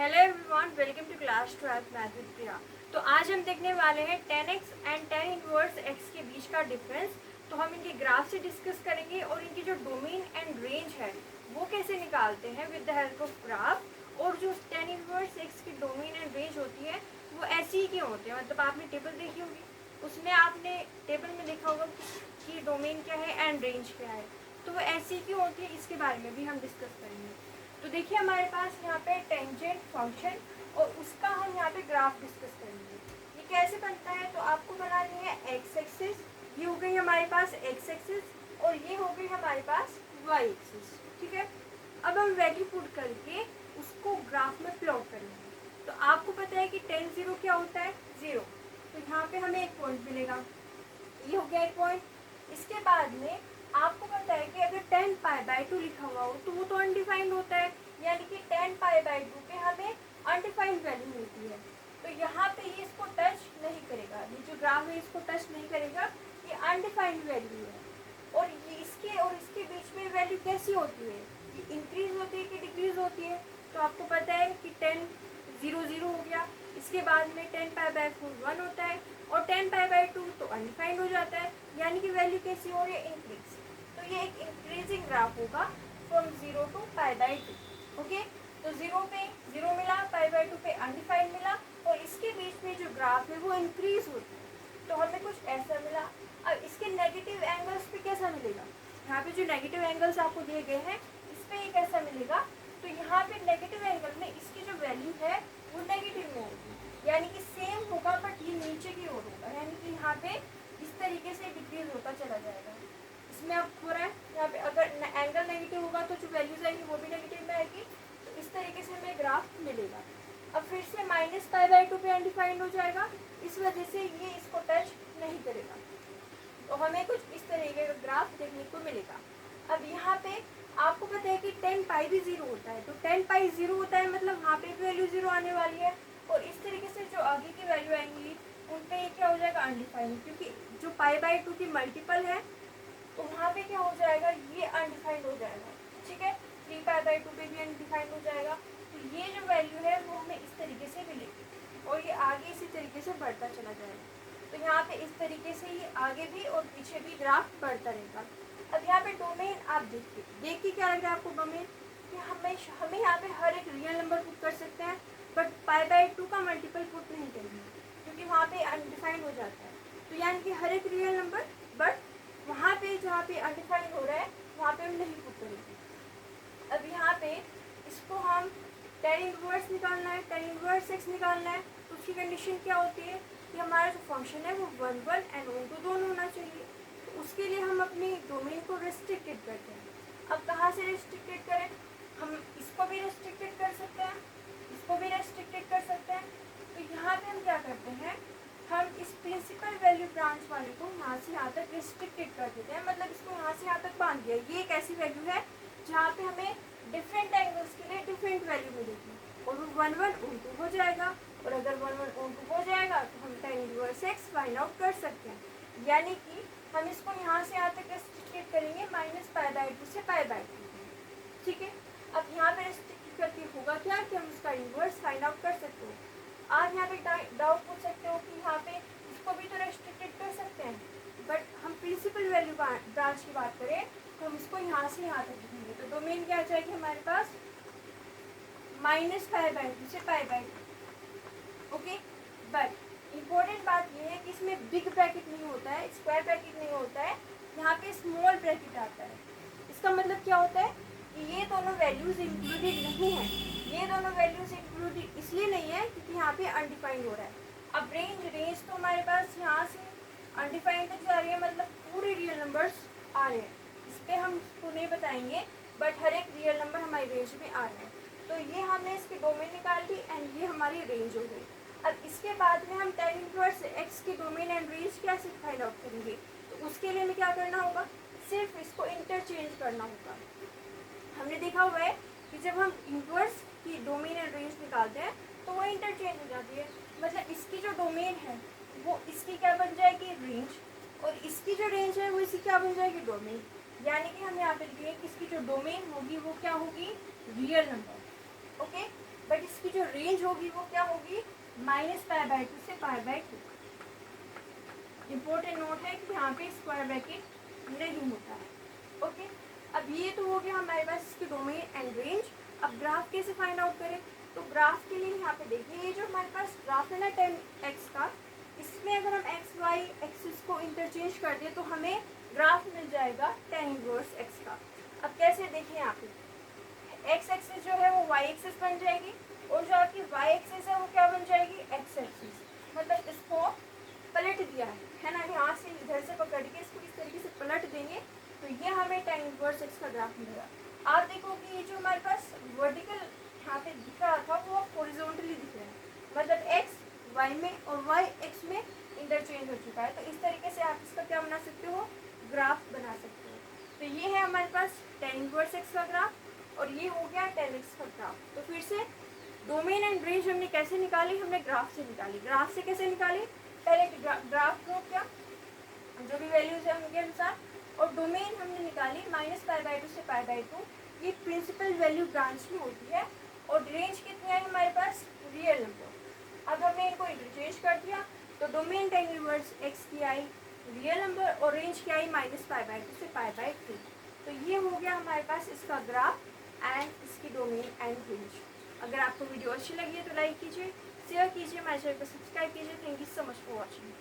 Hello everyone, welcome to class 12 math with Priya. तो आज हम देखने वाले हैं tan x and tan inverse x के बीच का डिफरेंस। तो हम इनके ग्राफ से डिस्कस करेंगे और इनकी जो डोमेन एंड रेंज है वो कैसे निकालते हैं with the help of graph. और जो tan इनवर्स x की डोमेन एंड रेंज होती है वो ऐसी ही क्यों होती है, मतलब आपने टेबल देखी होगी, उसमें आपने टेबल में देखा होगा कि डोमेन क्या है एंड रेंज क्या है, तो वो ऐसी क्यों होती है इसके बारे में भी हम डिस्कस करेंगे। तो देखिए हमारे पास यहाँ पे टेंजेंट फंक्शन और उसका हम यहाँ पे ग्राफ डिस्कस करेंगे। ये कैसे बनता है, तो आपको बनानी है एक्स एक्सिस, ये हो गई हमारे पास एक्स एक्सिस और ये हो गई हमारे पास वाई एक्सिस। ठीक है, अब हम वैल्यू पुट करके उसको ग्राफ में प्लॉट करेंगे। तो आपको पता है कि tan 0 क्या होता है, 0। तो यहाँ पे हमें एक पॉइंट मिलेगा, ये हो गया एक पॉइंट। इसके बाद में आपको पता है कि अगर tan π/2 लिखा हुआ हो तो वो तो अनडिफाइंड होता है, यानी कि tan π/2 पे हमें अनडिफाइंड वैल्यू मिलती है। तो यहाँ पे ये इसको टच नहीं करेगा, ये जो ग्राफ है इसको टच नहीं करेगा, ये अनडिफाइंड वैल्यू है। और ये इसके बीच में वैल्यू कैसी होती है, ये इंक्रीज होती है कि डिक्रीज होती है। तो आपको पता है कि tan 0 0 हो गया, इसके बाद में tan π/4 1 होता है और tan π/2 तो अनडिफाइंड हो जाता है, यानी कि वैल्यू कैसी हो रही है, इंक्रीज। तो ये एक इंक्रीजिंग ग्राफ होगा फ्रॉम 0 टू π/2। ओके, तो 0 पे 0 मिला, π/2 पे अनडिफाइंड मिला और इसके बीच में जो ग्राफ है वो इंक्रीज होता है। तो हमें कुछ ऐसा मिला। अब इसके नेगेटिव एंगल्स पे कैसा मिलेगा, यहाँ पे जो नेगेटिव एंगल्स आपको दिए गए हैं इस पे ये कैसा मिलेगा। तो यहाँ पे नेगेटिव एंगल में इसकी जो वैल्यू है वो नेगेटिव में होगी, यानी कि सेम होगा बट ये नीचे की ओर होगा, यानी कि यहाँ पे इस तरीके से डिक्रीज होता चला जाएगा। इसमें अब हो रहा है यहाँ पे अगर एंगल नेगेटिव होगा तो जो वैल्यूज आएंगी वो भी नेगेटिव में आएगी। तो इस तरीके से हमें ग्राफ मिलेगा। अब फिर से -π/2 पे अनडिफाइंड हो जाएगा, इस वजह से ये इसको टच नहीं करेगा। तो हमें कुछ इस तरीके का ग्राफ देखने को मिलेगा। अब यहाँ पे आपको पता है कि tan π भी 0 होता है, तो tan π 0 होता है मतलब वहाँ पे भी वैल्यू 0 आने वाली है और इस तरीके से जो आगे की वैल्यू आएंगी उन पे ये क्या हो जाएगा, अनडिफाइंड, क्योंकि जो π/2 की मल्टीपल है तो वहाँ पे क्या हो जाएगा, ये अनडिफाइंड हो जाएगा। ठीक है, 3π/2 पे भी अनडिफाइंड हो जाएगा। तो ये जो वैल्यू है वो हमें इस तरीके से मिलेगी और ये आगे इसी तरीके से बढ़ता चला जाएगा। तो यहाँ पे इस तरीके से ये आगे भी और पीछे भी ग्राफ बढ़ता रहेगा। अब यहाँ पे डोमेन आप देखिए क्या लग रहा है आपको डोमेन, कि हमें यहाँ पे हर एक रियल नंबर पुट कर सकते हैं बट π/2 का मल्टीपल पुट नहीं करेंगे क्योंकि वहाँ पे अनडिफाइंड हो जाता है। तो यानी कि हर एक रियल नंबर, बट वहाँ पे जहाँ पे अनडिफाइंड हो रहा है वहाँ पे हम नहीं पुट करेंगे। अब यहाँ पे इसको हम tan इनवर्स निकालना है, tan इनवर्स x निकालना है, तो उसकी कंडीशन क्या होती है कि हमारा जो फंक्शन है वो 1 1 एंड 1 2 दोनों होना चाहिए। तो उसके लिए हम अपनी डोमेन को रेस्ट्रिक्टेड करते हैं। अब कहाँ से रेस्ट्रिक्टेड करें, हम इसको भी रेस्ट्रिक्टेड कर सकते हैं, इसको भी रेस्ट्रिक्टेड कर सकते हैं। तो यहाँ पे हम क्या करते हैं, हम इस प्रिंसिपल वैल्यू ब्रांच वाले को यहाँ से यहाँ तक रेस्ट्रिक्टेड कर देते हैं, मतलब इसको यहाँ से यहाँ तक बांध दिया। ये एक ऐसी वैल्यू है जहाँ पे हमें डिफरेंट एंगल्स के लिए डिफरेंट वैल्यू मिलेगी और वो 1 1 on 2 हो जाएगा। और अगर 1 1 on 2 हो जाएगा तो हम tan inverse x find out कर सकते हैं, यानी कि हम इसको यहाँ से यहाँ तक रेस्ट्रिक्टेड करेंगे -π/2 से π/2। ठीक है, अब यहाँ पे रेस्ट्रिक्टेड करके होगा क्या कि हम उसका इनवर्स फाइंड आउट कर सकते हैं। आप यहाँ पे डाउट पूछ सकते हो कि यहाँ पे इसको भी तो रेस्ट्रिक्टेड कर सकते हैं, बट हम प्रिंसिपल वैल्यू ब्रांच की बात करें तो हम इसको यहाँ से यहाँ तक लिखेंगे। तो डोमेन क्या आ जाएगी हमारे पास, -π/2 से π/2। ओके, बट इम्पोर्टेंट बात ये है कि इसमें बिग ब्रैकेट नहीं होता है, स्क्वायर ब्रैकेट नहीं होता है, यहाँ पे स्मॉल ब्रैकेट आता है। इसका मतलब क्या होता है कि ये दोनों वैल्यूज इंक्लूडेड नहीं है। ये दोनों वैल्यूज इंक्लूडेड इसलिए नहीं है क्योंकि यहाँ पे अनडिफाइंड हो रहा है। अब रेंज तो हमारे पास यहाँ से अनडिफाइंड तक जा रही है, मतलब पूरे रियल नंबर्स आ रहे हैं। इस पर हम इसको नहीं बताएंगे बट हर एक रियल नंबर हमारी रेंज में आ रहा है। तो ये हमने इसकी डोमेन निकाल ली एंड ये हमारी रेंज हो गई। अब इसके बाद में हम tan इनवर्स x की डोमेन एंड रेंज कैसे फाइंड आउट करेंगे, तो उसके लिए हमें क्या करना होगा, सिर्फ इसको इंटरचेंज करना होगा। हमने देखा हुआ है कि जब हम इनवर्स की डोमेन एंड रेंज निकालते हैं तो वो इंटरचेंज हो जाती है, मतलब इसकी जो डोमेन है वो इसकी क्या बन जाएगी, रेंज, और इसकी जो रेंज है वो इसकी क्या बन जाएगी, डोमेन। यानी कि हम यहाँ पे लिखेंगे कि इसकी जो डोमेन होगी वो क्या होगी, रियल नंबर। ओके, बट इसकी जो रेंज होगी वो क्या होगी, -π/2 से π/2। इम्पोर्टेंट नोट है कि यहाँ पे स्क्वायर ब्रैकेट नहीं होता है। ओके, अब ये तो हो गया हमारे पास इसकी डोमेन एंड रेंज। अब ग्राफ कैसे फाइंड आउट करें, तो ग्राफ के लिए यहाँ पे देखिए ये जो हमारे पास ग्राफ है ना 10x का, इसमें अगर हम एक्स वाई एक्सिस को इंटरचेंज कर दें तो हमें ग्राफ मिल जाएगा tan इनवर्स x का। अब कैसे देखिए यहाँ पे x एक्सिस जो है वो y एक्सिस बन जाएगी और जो आपकी y एक्सिस है वो क्या बन जाएगी, x एक्सिस। मतलब इसको पलट दिया है ना, यहाँ से इधर से पकड़ के इसको इस तरीके से पलट देंगे तो ये हमें tan इनवर्स x का ग्राफ मिलेगा। आप देखो कि ये जो हमारे पास वर्टिकल यहाँ पे दिख रहा था वो हॉरिजॉन्टली दिख रहा है, मतलब x y में और y x में इंटरचेंज हो चुका है। तो इस तरीके से आप इसका क्या बना सकते हो, ग्राफ बना सकते हो। तो ये है हमारे पास tan इनवर्स x का ग्राफ और ये हो गया tan x का ग्राफ। तो फिर से डोमेन एंड रेंज हमने कैसे निकाली, हमने ग्राफ से निकाली। ग्राफ से कैसे निकाली, पहले ग्राफ ड्रॉ किया जो भी वैल्यूज है उनके अनुसार, और डोमेन हमने निकाली -π/2 से π/2। ये प्रिंसिपल वैल्यू ब्रांच में होती है। और रेंज कितनी आई हमारे पास, रियल नंबर। अब हमने इनको इंटरचेंज कर दिया तो डोमेन tan इनवर्स x की आई रियल नंबर और रेंज की आई -π/2 से π/2। तो ये हो गया हमारे पास इसका ग्राफ एंड इसकी डोमेन एंड रेंज। अगर आपको वीडियो अच्छी लगी है तो लाइक कीजिए, शेयर कीजिए, हमारे चैनल को सब्सक्राइब कीजिए। Thank you so much for watching.